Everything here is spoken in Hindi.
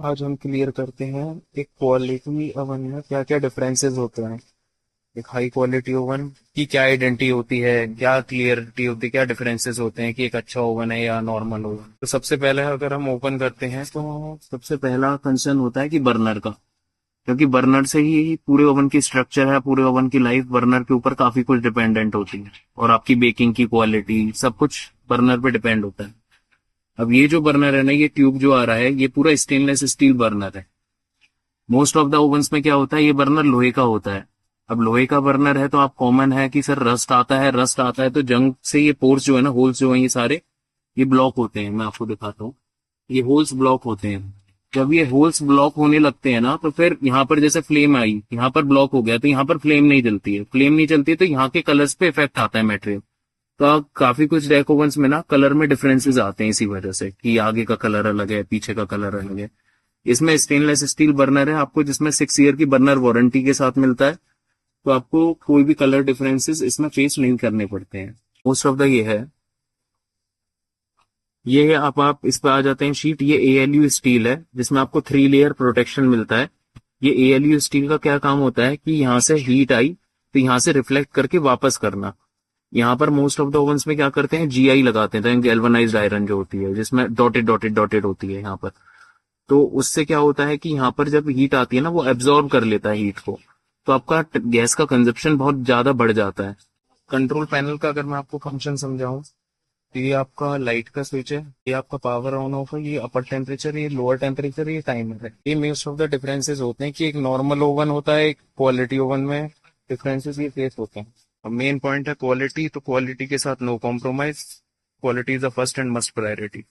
आज हम क्लियर करते हैं एक क्वालिटी ओवन में क्या क्या डिफरेंसेस होते हैं। एक हाई क्वालिटी ओवन की क्या आइडेंटिटी होती है, क्या क्लियरिटी होती है, क्या डिफरेंसेस होते हैं कि एक अच्छा ओवन है या नॉर्मल ओवन। तो सबसे पहले अगर हम ओपन करते हैं तो सबसे पहला कंसर्न होता है कि बर्नर का, क्योंकि बर्नर से ही पूरे ओवन की स्ट्रक्चर है, पूरे ओवन की लाइफ बर्नर के ऊपर काफी कुछ डिपेंडेंट होती है और आपकी बेकिंग की क्वालिटी सब कुछ बर्नर पे डिपेंड होता है। अब ये जो बर्नर है ना, ये ट्यूब जो आ रहा है ये पूरा स्टेनलेस स्टील बर्नर है। मोस्ट ऑफ द ओवंस में क्या होता है, ये बर्नर लोहे का होता है। अब लोहे का बर्नर है तो आप कॉमन है कि सर रस्ट आता है तो जंग से ये पोर्स जो है ना, होल्स जो है ये सारे ये ब्लॉक होते हैं। मैं आपको दिखाता हूँ, ये होल्स ब्लॉक होते हैं। जब ये होल्स ब्लॉक होने लगते हैं ना, तो फिर यहाँ पर जैसे फ्लेम आई, यहाँ पर ब्लॉक हो गया तो यहाँ पर फ्लेम नहीं जलती है। फ्लेम नहीं जलती है तो यहाँ के कलर्स पे इफेक्ट आता है मटेरियल। तो आप काफी कुछ डेक ओवंस में ना कलर में डिफरेंसेस आते हैं इसी वजह से कि आगे का कलर अलग है, पीछे का कलर अलग है। इसमें स्टेनलेस स्टील बर्नर है आपको, जिसमें 6 ईयर की बर्नर वारंटी के साथ मिलता है। तो आपको कोई भी कलर डिफरेंसेस इसमें फेस नहीं करने पड़ते हैं। मोस्ट ऑफ द ये है आप इस पे आ जाते हैं शीट। ये एएलयू स्टील है जिसमें आपको 3 लेयर प्रोटेक्शन मिलता है। ये एएलयू स्टील का क्या काम होता है कि यहाँ से हीट आई तो यहाँ से रिफ्लेक्ट करके वापस करना। यहाँ पर मोस्ट ऑफ द ओवंस में क्या करते हैं, जीआई लगाते हैं, गैल्वेनाइज्ड आयरन जो होती है जिसमें डॉटेड डॉटेड डॉटेड होती है यहाँ पर। तो उससे क्या होता है कि यहाँ पर जब हीट आती है ना, वो एब्जॉर्ब कर लेता है हीट को। तो आपका गैस का कंजप्शन बहुत ज्यादा बढ़ जाता है। कंट्रोल पैनल का अगर मैं आपको फंक्शन समझाऊं तो ये आपका लाइट का स्विच है, ये आपका पावर ऑन ऑफ है, ये अपर टेम्परेचर, ये लोअर टेम्परेचर, ये टाइमर है। ये मोस्ट ऑफ द डिफरेंसेस होते हैं कि एक नॉर्मल ओवन होता है, एक क्वालिटी ओवन में डिफरेंसेस ये फेस होते हैं। अब मेन पॉइंट है क्वालिटी, तो क्वालिटी के साथ no compromise. Quality is the first and must priority.